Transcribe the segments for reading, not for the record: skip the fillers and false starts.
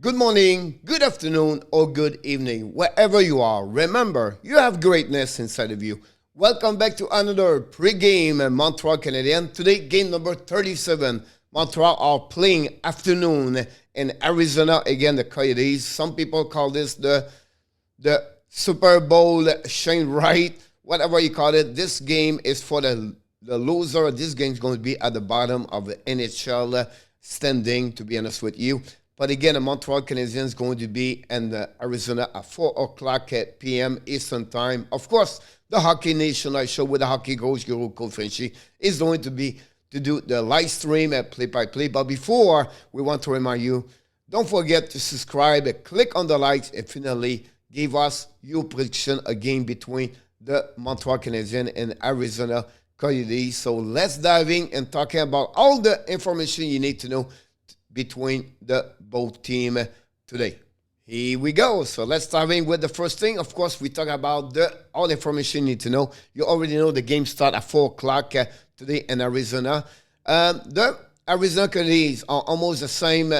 Good morning, good afternoon, or good evening, wherever you are. Remember, you have greatness inside of you. Welcome back to another pre-game Montreal Canadiens. Today, game number 37. Montreal are playing afternoon in Arizona against the Coyotes. Some people call this the Super Bowl Shane Wright, whatever you call it. This game is for the loser. This game is going to be at the bottom of the NHL standing, to be honest with you. But again, the Montreal Canadiens is going to be in Arizona at 4 o'clock p.m. Eastern Time. Of course, the Hockey Nation Live Show with the hockey coach, FRENCHY, is going to be to do the live stream at play-by-play. But before, we want to remind you, don't forget to subscribe, click on the likes, and finally give us your prediction, a game between the Montreal Canadiens and Arizona Coyotes. So let's dive in and talking about all the information you need to know between the both team today. Here we go. So let's dive in with the first thing. Of course, we talk about all the information you need to know. You already know the game start at 4 o'clock today in Arizona. The Arizona Coyotes are almost the same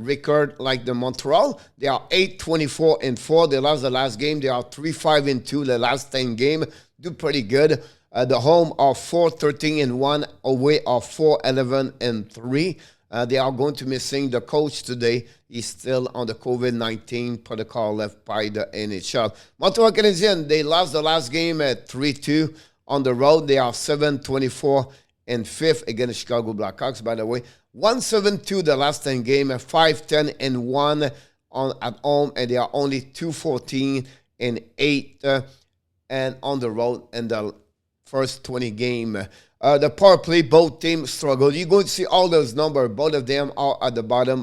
record like the Montreal. They are 8-24-4. They lost the last game. They are 3-5-2 the last 10 game. Do pretty good. The home are 4-13-1. Away are 4-11-3. They are going to be missing the coach today. He's still on the COVID-19 protocol left by the NHL. Montreal Canadiens, they lost the last game at 3-2 on the road. They are 7-24-5 against the Chicago Blackhawks, by the way. 1-7-2 the last 10 game, 5-10-1 at home, and they are only 2-14-8 and on the road in the first 20 game. The power play, both teams struggle. You're going to see all those numbers. Both of them are at the bottom.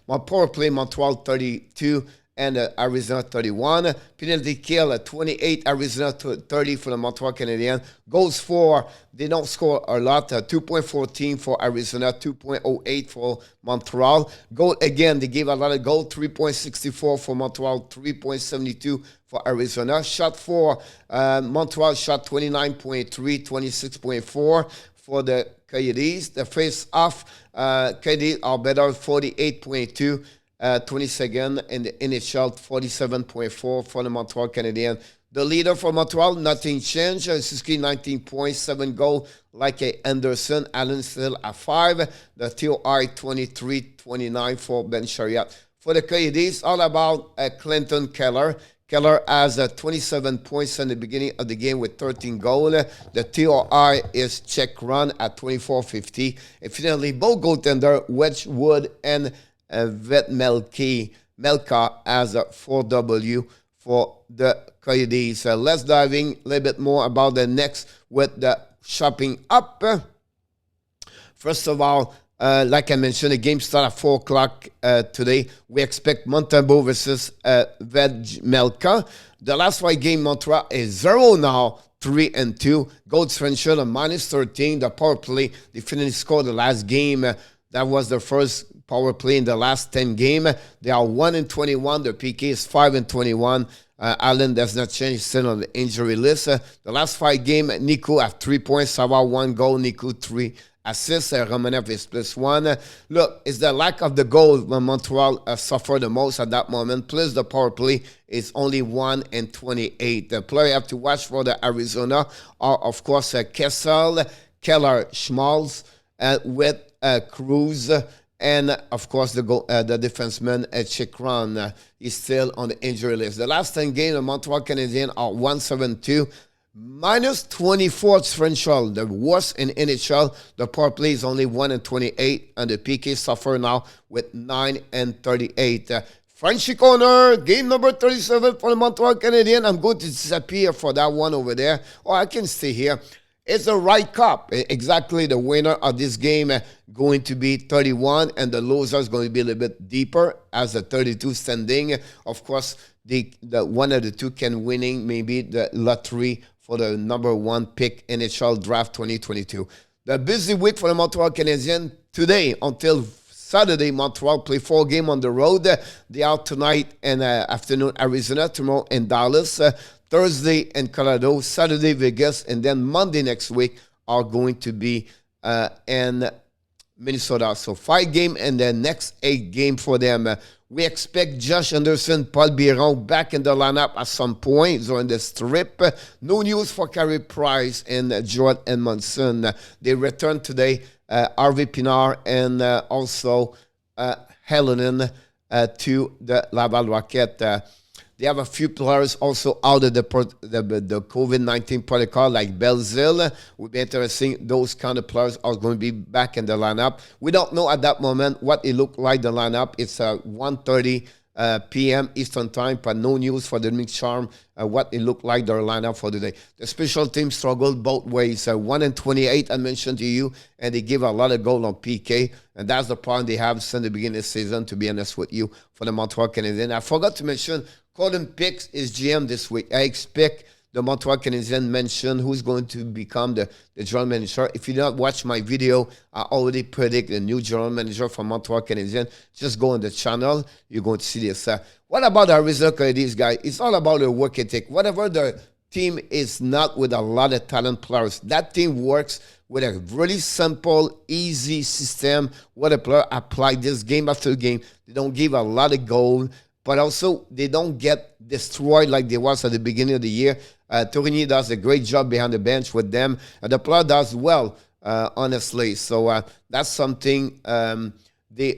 My power play, Montreal 32 and Arizona 31. Penalty kill, 28, Arizona 30 for the Montreal Canadiens. Goals for, they don't score a lot. 2.14 for Arizona, 2.08 for Montreal. Goal, again, they gave a lot of goal. 3.64 for Montreal, 3.72 for Arizona. Shot for Montreal, shot 29.3, 26.4 for the Coyotes. The face-off, Coyotes are better, 48.2. 22nd in the NHL, 47.4 for the Montreal Canadiens. The leader for Montreal, nothing changed. Suzuki, 19.7 goal, like a Anderson. Allen still at 5. The TOI, 23-29 for Ben Chariot. For the Coyotes, all about Clinton Keller. Keller has 27 points in the beginning of the game with 13 goals. The TOI is check run at 24.50. And finally, both goaltender, Wedgwood and Melka as a 4W for the Coyotes. Let's dive in a little bit more about the next with the shopping up. First of all, like I mentioned, the game starts at 4 o'clock today. We expect Montembeault versus Melka. The last 5 game, Montreal is 0 now. 3-2. Goal differential minus 13. The power play, they finally scored the last game. That was the first power play in the last 10 game. They are 1-21. The PK is 5-21. Allen does not change, still on the injury list. The last 5 game, Nico have 3 points. Savard 1 goal. Nico 3 assists. Romanev is +1. Look, it's the lack of the goal when Montreal suffered the most at that moment. Plus the power play is only 1-28. The player you have to watch for the Arizona are, of course, Kessel, Keller, Schmaltz, with Cruz, and of course the defenseman Chikran is still on the injury list. The last 10 games, the Montreal Canadiens are 1-7-2, minus 24 differential, the worst in NHL. The power play is only 1-28, and the PK suffer now with 9-38. Frenchy corner, game number 37 for the Montreal Canadiens. I'm going to disappear for that one over there, or I can stay here. It's the REIGHT Cup. Exactly, the winner of this game going to be 31, and the loser is going to be a little bit deeper as a 32 standing. Of course, the one of the two can winning maybe the lottery for the number 1 pick NHL Draft 2022. The busy week for the Montreal Canadiens today until Saturday. Montreal play 4 games on the road. They are tonight and afternoon Arizona, tomorrow in Dallas. Thursday in Colorado, Saturday Vegas, and then Monday next week are going to be in Minnesota. So 5 games and the next 8 games for them. We expect Josh Anderson, Paul Biron back in the lineup at some point during the strip. No news for Carey Price and Joel Edmondson. They return today, Harvey Pinard and also Helenen to the Laval Rocket. They have a few players also out of the COVID-19 protocol, like Belzile. Would be interesting. Those kind of players are going to be back in the lineup. We don't know at that moment what it looked like, the lineup. It's 1:30 p.m. Eastern Time, but no news for the Dominic Charm, what it looked like, their lineup for today. The special team struggled both ways. 1-28, I mentioned to you, and they give a lot of goal on PK, and that's the problem they have since the beginning of the season, to be honest with you, for the Montreal Canadiens. I forgot to mention, Colin Picks is GM this week. I expect the Montreal Canadiens mention who's going to become the general manager. If you did not watch my video, I already predict the new general manager for Montreal Canadiens. Just go on the channel. You're going to see this. What about the Arizona Coyotes, guys? It's all about the work ethic. Whatever the team is not with a lot of talent players, that team works with a really simple, easy system where the player apply this game after game. They don't give a lot of goal, but also they don't get destroyed like they was at the beginning of the year. Tourigny does a great job behind the bench with them, and the player does well, honestly. So that's something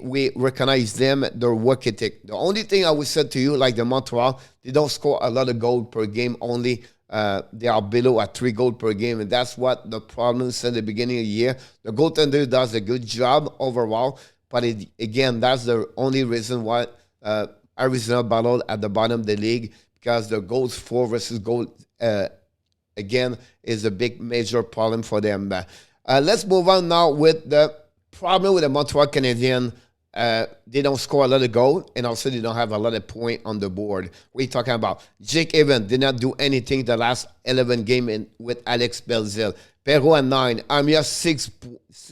we recognize them, their work ethic. The only thing I would say to you, like the Montreal, they don't score a lot of goals per game only. They are below at 3 goals per game, and that's what the problem is at the beginning of the year. The goaltender does a good job overall, but again, that's the only reason why Arizona battled at the bottom of the league, because the goals for versus goal, again, is a big major problem for them. Let's move on now with the problem with the Montreal Canadiens. They don't score a lot of goals, and also they don't have a lot of points on the board. What are you talking about? Jake Evans did not do anything the last 11 games with Alex Belzile. Perrault at 9. Armia 6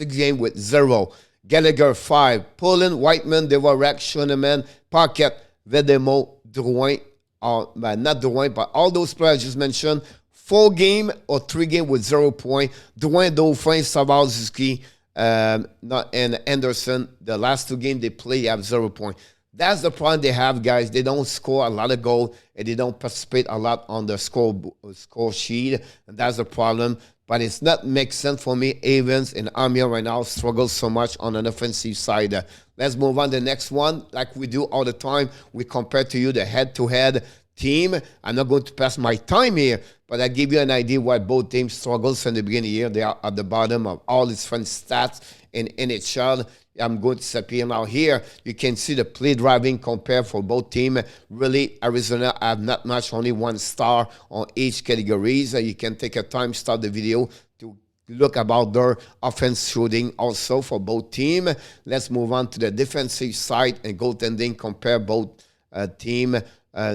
games with 0. Gallagher 5. Poulin, Whiteman, Devorak, Schoenemann, Paquette, Vedemo, Drouin, not Drouin, but all those players I just mentioned, 4 games or 3 games with 0 points. Drouin, Dauphin, Savalski, and Anderson, the last 2 games they play, they have 0 points. That's the problem they have, guys. They don't score a lot of goals, and they don't participate a lot on the score sheet, and that's the problem. But it's not make sense for me. Evans and Armia right now struggle so much on an offensive side. Let's move on to the next one. Like we do all the time, we compare to you the head-to-head team. I'm not going to pass my time here, but I give you an idea why both teams struggled in the beginning of the year. They are at the bottom of all these fun stats in NHL. I'm going to disappear now here. You can see the play driving compared for both teams. Really, Arizona have not much, only 1 star on each categories. You can take a time, start the video to look about their offense shooting also for both teams. Let's move on to the defensive side and goaltending, compare both teams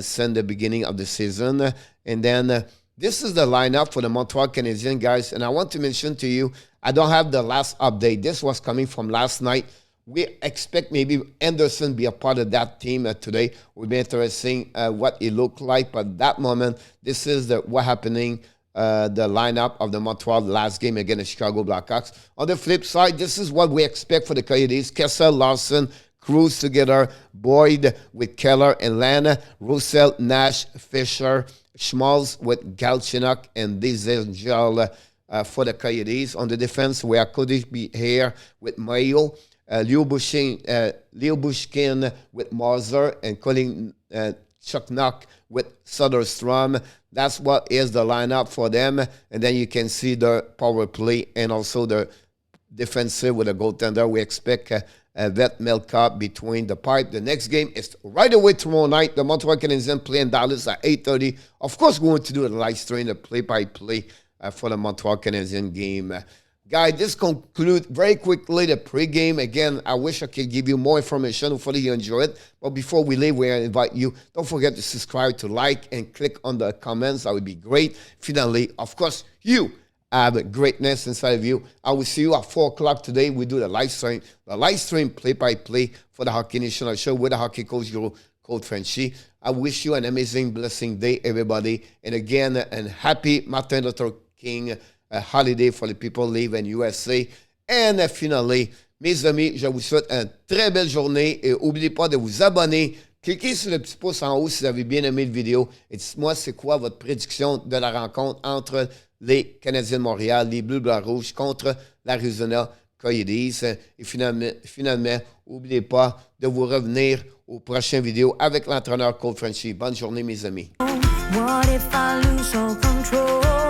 since the beginning of the season. And then this is the lineup for the Montreal Canadiens, guys. And I want to mention to you, I don't have the last update. This was coming from last night. We expect maybe Anderson be a part of that team today. It would be interesting what it looked like. But at that moment, this is what happening, the lineup of the Montreal last game against the Chicago Blackhawks. On the flip side, this is what we expect for the Coyotes. Kessel, Larson, Cruz together, Boyd with Keller and Lana, Roussel, Nash, Fisher, Schmaltz with Galchenyuk and Dzingel for the Coyotes. On the defense, we are Cody here with Mayo, Leo Bushkin with Marzer, and Colin Chuknuk with Soderstrom. That's what is the lineup for them. And then you can see the power play and also the defensive with a goaltender. We expect Vet Melka between the pipe. The next game is right away tomorrow night. The Montreal Canadiens play in Dallas at 8:30. Of course, we're going to do a live stream, the play-by-play for the Montreal Canadiens game. Guys, this concludes very quickly the pregame. Again, I wish I could give you more information. Hopefully you enjoy it. But before we leave, we invite you, don't forget to subscribe, to like, and click on the comments. That would be great. Finally, of course, you have greatness inside of you. I will see you at 4 o'clock today. We do the live stream play-by-play for the Hockey National Show with the hockey coach, Coach FRENCHY. I wish you an amazing, blessing day, everybody. And again, and happy Martin Luther King holiday for the people live in USA. And finally, Mes amis, je vous souhaite une très belle journée et n'oubliez pas de vous abonner. Cliquez sur le petit pouce en haut si vous avez bien aimé la vidéo et dites-moi c'est quoi votre prédiction de la rencontre entre les Canadiens de Montréal, les Bleus-Blancs-Rouges contre l'Arizona Coyotes. Et finalement, n'oubliez pas de vous revenir aux prochaines vidéos avec l'entraîneur Coach FRENCHY. Bonne journée, mes amis. What if I lose all control?